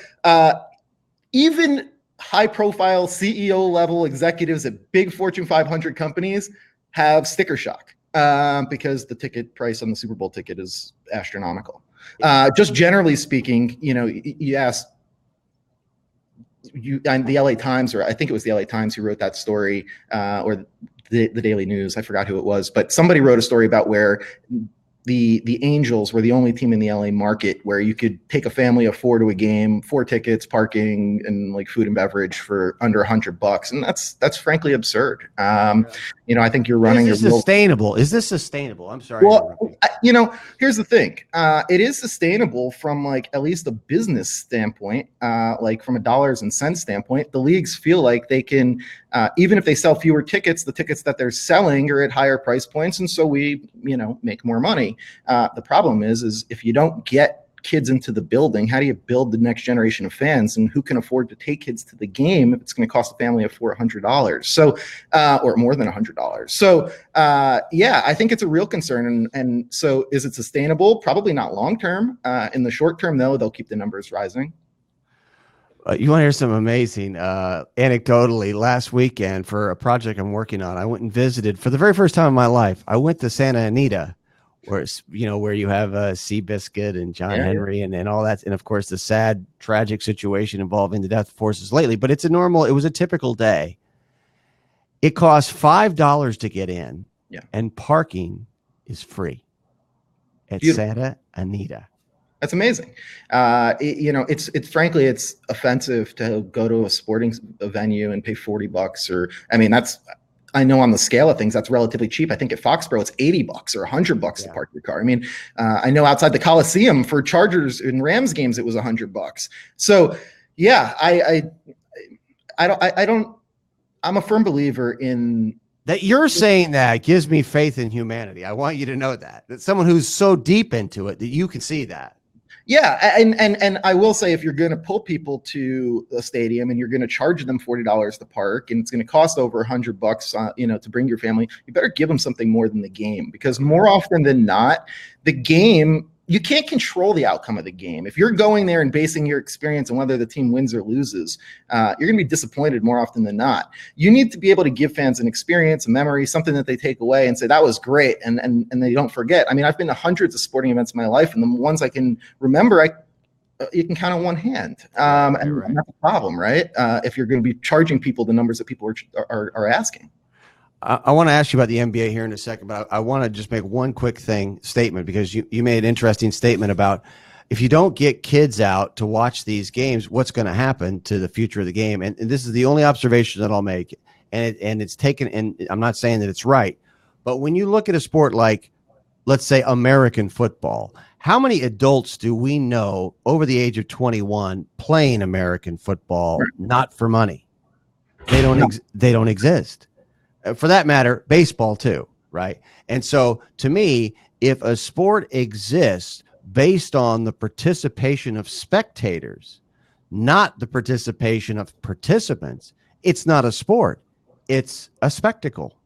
even high profile CEO level executives at big Fortune 500 companies have sticker shock because the ticket price on the Super Bowl ticket is astronomical. Just generally speaking, you asked, and the LA Times, or I think it was the LA Times who wrote that story, or the Daily News. I forgot who it was, but somebody wrote a story about where the Angels were the only team in the LA market where you could take a family of 4 to a game, 4 tickets, parking, and like food and beverage for under $100, and that's frankly absurd. I think you're running. Is this sustainable? Is this sustainable? I'm sorry. Well, here's the thing. It is sustainable from like at least a business standpoint, like from a dollars and cents standpoint. The leagues feel like they can, even if they sell fewer tickets, the tickets that they're selling are at higher price points, and so we, make more money. The problem is if you don't get kids into the building, how do you build the next generation of fans, and who can afford to take kids to the game if it's going to cost a family of $400? So, or more than $100. So, I think it's a real concern. And so is it sustainable? Probably not long-term. In the short term though, they'll keep the numbers rising. You want to hear some amazing, anecdotally, last weekend for a project I'm working on, I went and visited for the very first time in my life. I went to Santa Anita, where you have Seabiscuit and John Henry and all that. And of course the sad, tragic situation involving the death forces lately, but it was a typical day. It costs $5 to get in, and parking is free at Santa Anita. That's amazing. It's frankly, it's offensive to go to a sporting venue and pay $40 I know on the scale of things, that's relatively cheap. I think at Foxborough, it's $80 or $100 to park your car. I know outside the Coliseum for Chargers and Rams games, it was $100. So I'm a firm believer in that. You're saying that gives me faith in humanity. I want you to know that someone who's so deep into it that you can see that. Yeah, and I will say, if you're going to pull people to a stadium and you're going to charge them $40 to park, and it's going to cost over $100, to bring your family, you better give them something more than the game, because more often than not, the game, you can't control the outcome of the game. If you're going there and basing your experience on whether the team wins or loses, you're going to be disappointed more often than not. You need to be able to give fans an experience, a memory, something that they take away and say, that was great, and they don't forget. I've been to hundreds of sporting events in my life, and the ones I can remember, you can count on one hand. And that's a problem, right? If you're going to be charging people the numbers that people are asking. I want to ask you about the NBA here in a second, but I want to just make one quick statement, because you made an interesting statement about if you don't get kids out to watch these games, what's going to happen to the future of the game. And this is the only observation that I'll make. And it's taken, and I'm not saying that it's right, but when you look at a sport like, let's say, American football, how many adults do we know over the age of 21 playing American football, not for money? They don't exist. For that matter, baseball too, right? And so to me, if a sport exists based on the participation of spectators, not the participation of participants, it's not a sport. It's a spectacle.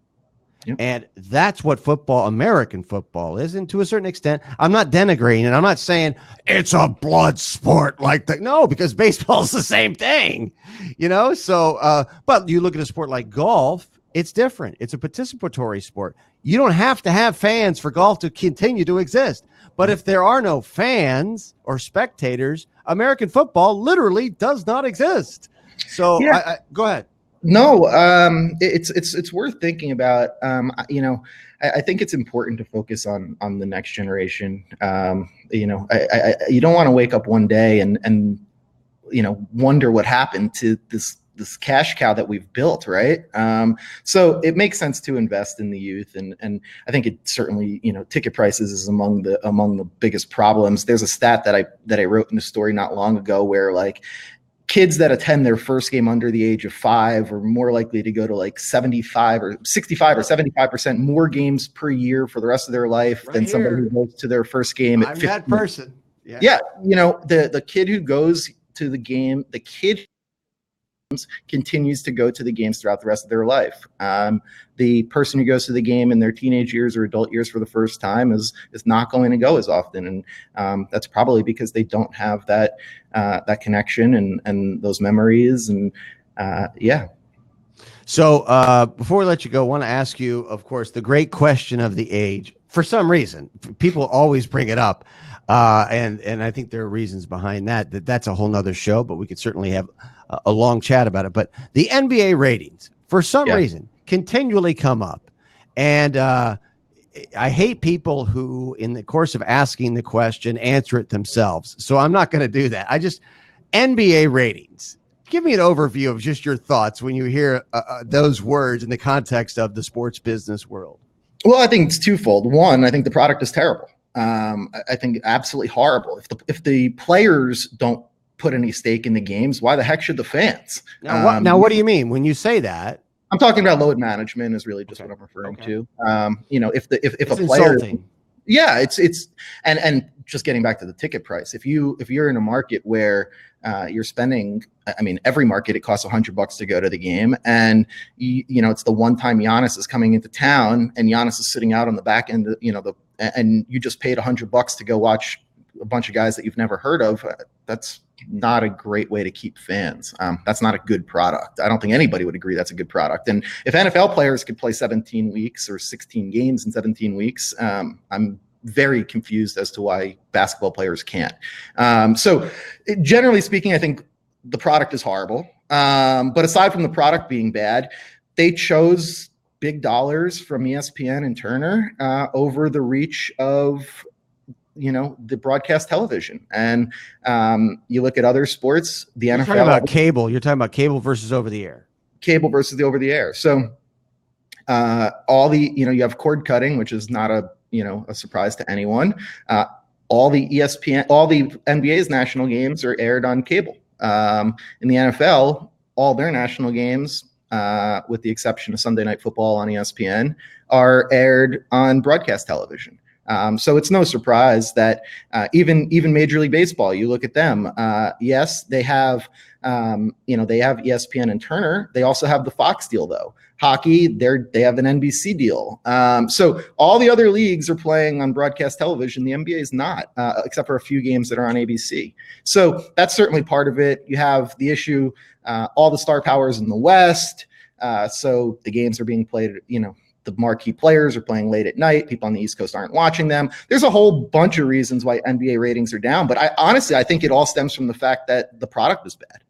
Yep. And that's what American football is. And to a certain extent, I'm not denigrating it. I'm not saying it's a blood sport like that. No, because baseball is the same thing, So, but you look at a sport like golf, it's different. It's a participatory sport. You don't have to have fans for golf to continue to exist. But if there are no fans or spectators, American football literally does not exist. So go ahead. No, it's worth thinking about. I think it's important to focus on the next generation. You don't want to wake up one day and wonder what happened to this cash cow that we've built, right? So it makes sense to invest in the youth, and I think it certainly, ticket prices is among the biggest problems. There's a stat that I wrote in a story not long ago where like kids that attend their first game under the age of 5 are more likely to go to like 65 or 65 or 75% more games per year for the rest of their life than somebody who goes to their first game at 15. I'm that person. Yeah. The kid who goes to the game, the kid continues to go to the games throughout the rest of their life. The person who goes to the game in their teenage years or adult years for the first time is not going to go as often, and that's probably because they don't have that connection and those memories, and So before we let you go, I want to ask you, of course, the great question of the age. For some reason, people always bring it up, and I think there are reasons behind that. That's a whole nother show, but we could certainly have a long chat about it. But the NBA ratings, for some reason, continually come up, and I hate people who, in the course of asking the question, answer it themselves. So I'm not going to do that. NBA ratings. Give me an overview of just your thoughts when you hear those words in the context of the sports business world. Well, I think it's twofold. One, I think the product is terrible. I think absolutely horrible. If the players don't put any stake in the games, why the heck should the fans? Now, what do you mean when you say that? I'm talking about load management is really just what I'm referring to. If a player, insulting. Yeah, it's and just getting back to the ticket price. If you're in a market where you're spending, every market it costs $100 to go to the game, and it's the one time Giannis is coming into town and Giannis is sitting out on the back end, and you just paid $100 to go watch a bunch of guys that you've never heard of. That's not a great way to keep fans. That's not a good product. I don't think anybody would agree that's a good product. And if NFL players could play 17 weeks or 16 games in 17 weeks, I'm very confused as to why basketball players can't. So generally speaking, I think the product is horrible. But aside from the product being bad, they chose big dollars from ESPN and Turner over the reach of the broadcast television. And you look at other sports, the NFL. Talking about cable. You're talking about cable versus over the air. Cable versus the over the air. So all the, you have cord cutting, which is not a surprise to anyone. All the ESPN, all the NBA's national games are aired on cable. In the NFL, all their national games, with the exception of Sunday Night Football on ESPN, are aired on broadcast television. So it's no surprise that even Major League Baseball, you look at them. Yes, they have they have ESPN and Turner. They also have the Fox deal, though. Hockey, they have an NBC deal. So all the other leagues are playing on broadcast television. The NBA is not, except for a few games that are on ABC. So that's certainly part of it. You have the issue, all the star powers in the West. So the games are being played, the marquee players are playing late at night. People on the East Coast aren't watching them. There's a whole bunch of reasons why NBA ratings are down. But I think it all stems from the fact that the product is bad.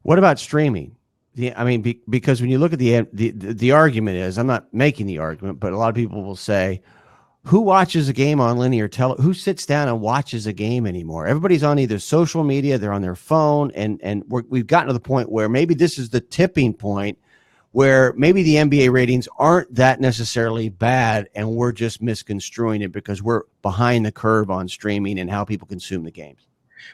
What about streaming? Because when you look at the argument is, I'm not making the argument, but a lot of people will say, who watches a game on linear television? Who sits down and watches a game anymore? Everybody's on either social media, they're on their phone, and we've gotten to the point where maybe this is the tipping point where maybe the NBA ratings aren't that necessarily bad, and we're just misconstruing it because we're behind the curve on streaming and how people consume the games.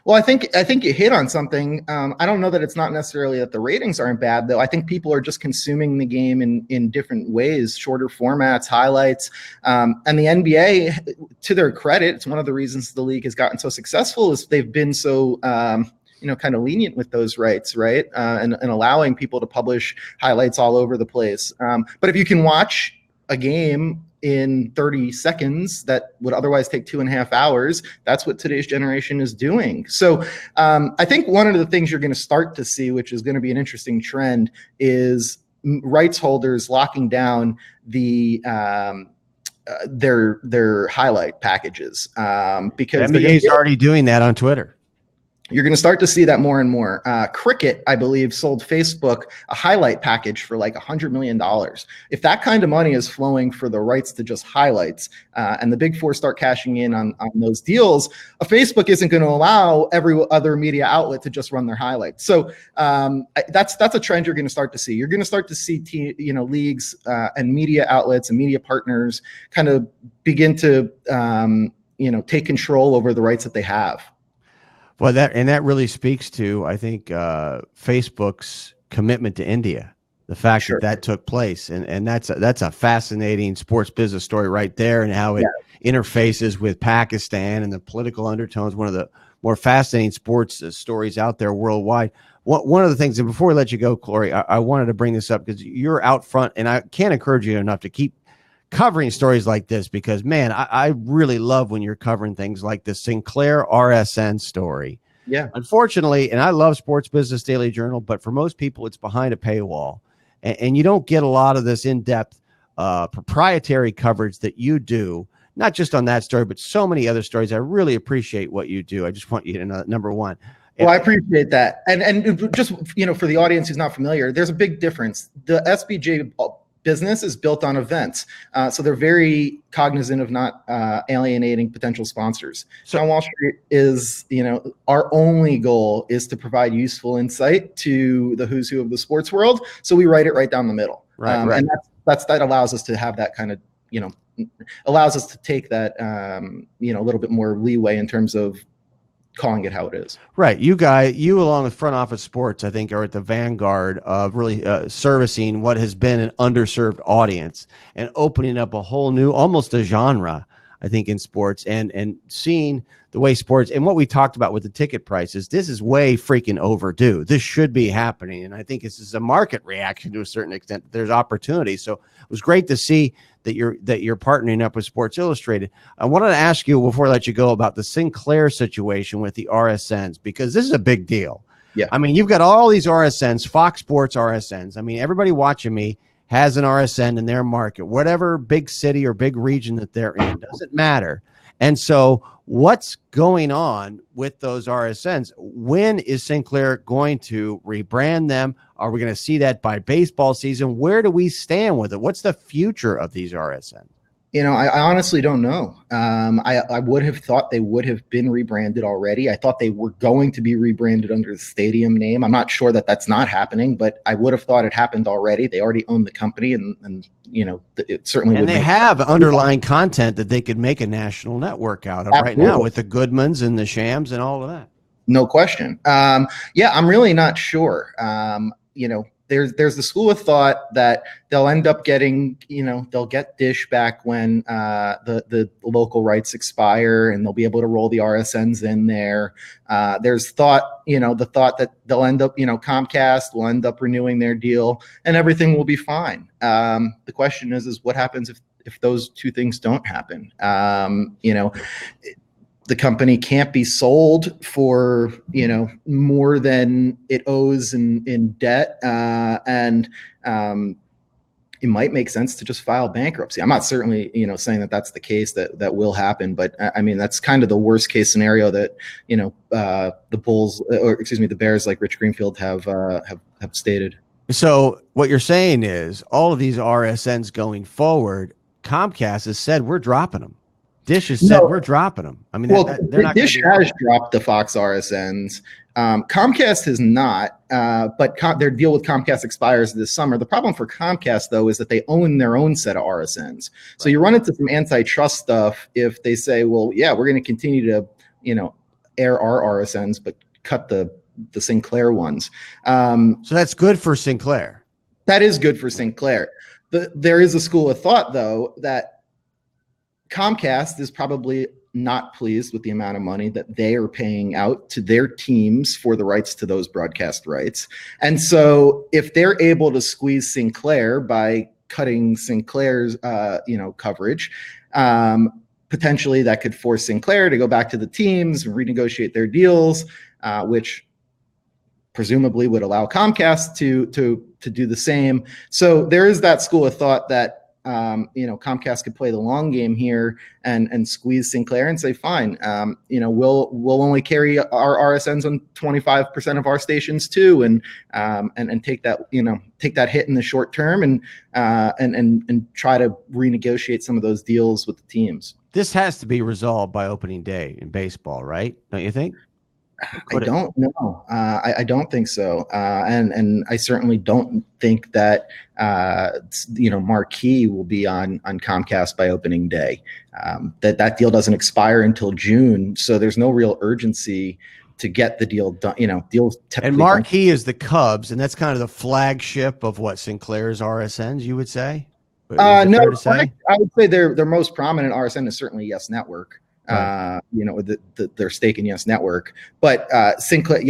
Well, I think you hit on something. I don't know that it's not necessarily that the ratings aren't bad, though. I think people are just consuming the game in different ways, shorter formats, highlights. And the NBA, to their credit, it's one of the reasons the league has gotten so successful is they've been so kind of lenient with those rights, right? And allowing people to publish highlights all over the place. But if you can watch a game in 30 seconds that would otherwise take 2.5 hours, that's what today's generation is doing. So I think one of the things you're going to start to see, which is going to be an interesting trend, is rights holders locking down the their highlight packages because NBA is already doing that on Twitter. You're going to start to see that more and more. Cricket, I believe, sold Facebook a highlight package for like $100 million. If that kind of money is flowing for the rights to just highlights, and the big four start cashing in on those deals, Facebook isn't going to allow every other media outlet to just run their highlights. So that's a trend you're going to start to see. You're going to start to see leagues and media outlets and media partners kind of begin to take control over the rights that they have. Well, that really speaks to, I think, Facebook's commitment to India. The fact that took place, and that's a fascinating sports business story right there, and how it interfaces with Pakistan and the political undertones. One of the more fascinating sports stories out there worldwide. One of the things, and before we let you go, Corey, I wanted to bring this up because you're out front, and I can't encourage you enough to keep covering stories like this, because man, I really love when you're covering things like the Sinclair RSN story. Yeah. Unfortunately, and I love Sports Business Daily Journal, but for most people, it's behind a paywall, and you don't get a lot of this in-depth proprietary coverage that you do, not just on that story, but so many other stories. I really appreciate what you do. I just want you to know, number one. Well, I appreciate that. And just, for the audience who's not familiar, there's a big difference. The SBJ business is built on events. So they're very cognizant of not alienating potential sponsors. So on Wall Street is, our only goal is to provide useful insight to the who's who of the sports world. So we write it right down the middle. Right. And that allows us to have that kind of, allows us to take that, a little bit more leeway in terms of calling it how it is. Right. You along with Front Office Sports, I think, are at the vanguard of really servicing what has been an underserved audience and opening up a whole new, almost a genre, I think, in sports, and seeing the way sports and what we talked about with the ticket prices. This is way freaking overdue. This should be happening. And I think this is a market reaction to a certain extent. There's opportunity. So it was great to see that you're partnering up with Sports Illustrated. I wanted to ask you before I let you go about the Sinclair situation with the RSNs, because this is a big deal. Yeah. I mean, you've got all these RSNs, Fox Sports RSNs. I mean, everybody watching me has an RSN in their market, whatever big city or big region that they're in, doesn't matter. And so what's going on with those RSNs? When is Sinclair going to rebrand them? Are we going to see that by baseball season? Where do we stand with it? What's the future of these RSNs? I honestly don't know. I would have thought they would have been rebranded already. I thought they were going to be rebranded under the Stadium name. I'm not sure that that's not happening, but I would have thought it happened already. They already own the company, and it certainly would. And they have underlying content that they could make a national network out of. Absolutely. Right now with the Goodmans and the Shams and all of that. No question. I'm really not sure. There's the school of thought that they'll end up getting, they'll get Dish back when the local rights expire, and they'll be able to roll the RSNs in there. There's the thought that they'll end up, Comcast will end up renewing their deal and everything will be fine. The question is what happens if those two things don't happen? The company can't be sold for, more than it owes in debt. And it might make sense to just file bankruptcy. I'm not certainly, saying that that's the case that will happen, but I mean, that's kind of the worst case scenario that, the Bears, like Rich Greenfield have stated. So what you're saying is all of these RSNs going forward, Comcast has said we're dropping them. Dish has said we're dropping them. I mean, they're not. Dish has dropped the Fox RSNs. Comcast has not, but their deal with Comcast expires this summer. The problem for Comcast, though, is that they own their own set of RSNs. So you run into some antitrust stuff if they say, well, yeah, we're going to continue to, air our RSNs, but cut the Sinclair ones. So that's good for Sinclair. That is good for Sinclair. There is a school of thought, though, that Comcast is probably not pleased with the amount of money that they are paying out to their teams for the rights to those broadcast rights. And so if they're able to squeeze Sinclair by cutting Sinclair's, coverage, potentially that could force Sinclair to go back to the teams and renegotiate their deals, which presumably would allow Comcast to do the same. So there is that school of thought that Comcast could play the long game here and squeeze Sinclair and say, fine, we'll only carry our RSNs on 25% of our stations too, and take that hit in the short term and try to renegotiate some of those deals with the teams. This has to be resolved by opening day in baseball, right? Don't you think? I don't know. I don't think so. And I certainly don't think that, Marquee will be on Comcast by opening day. That deal doesn't expire until June. So there's no real urgency to get the deal done. Deals typically. And Marquee is the Cubs, and that's kind of the flagship of what Sinclair's RSNs, you would say? No, I would say their most prominent RSN is certainly Yes Network. Right. Their stake in Yes Network, but Sinclair,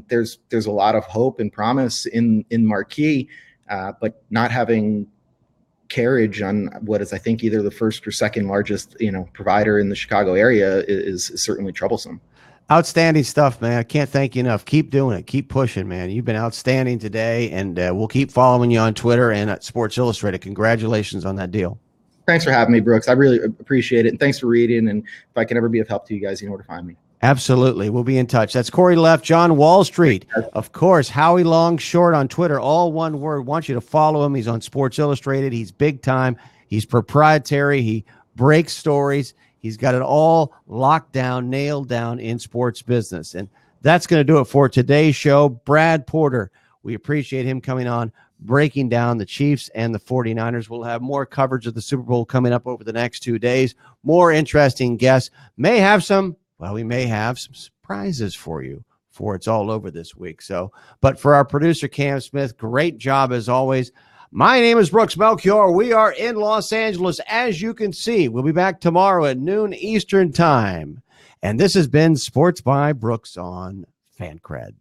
there's a lot of hope and promise in Marquee, but not having carriage on what is, I think, either the first or second largest provider in the Chicago area is certainly troublesome. Outstanding stuff, man. I can't thank you enough. Keep doing it. Keep pushing, man. You've been outstanding today, and we'll keep following you on Twitter and at Sports Illustrated. Congratulations on that deal. Thanks for having me, Brooks. I really appreciate it. And thanks for reading. And if I can ever be of help to you guys, you know where to find me. Absolutely. We'll be in touch. That's Corey Leff, John Wall Street. Of course, Howie Long Short on Twitter, all one word. Want you to follow him. He's on Sports Illustrated. He's big time. He's proprietary. He breaks stories. He's got it all locked down, nailed down in sports business. And that's going to do it for today's show. Brad Porter, we appreciate him coming on, breaking down the Chiefs and the 49ers. We'll have more coverage of the Super Bowl coming up over the next 2 days. More interesting guests. We may have some surprises for you before it's all over this week. But for our producer, Cam Smith, great job as always. My name is Brooks Melchior. We are in Los Angeles, as you can see. We'll be back tomorrow at noon Eastern time. And this has been Sports by Brooks on Fancred.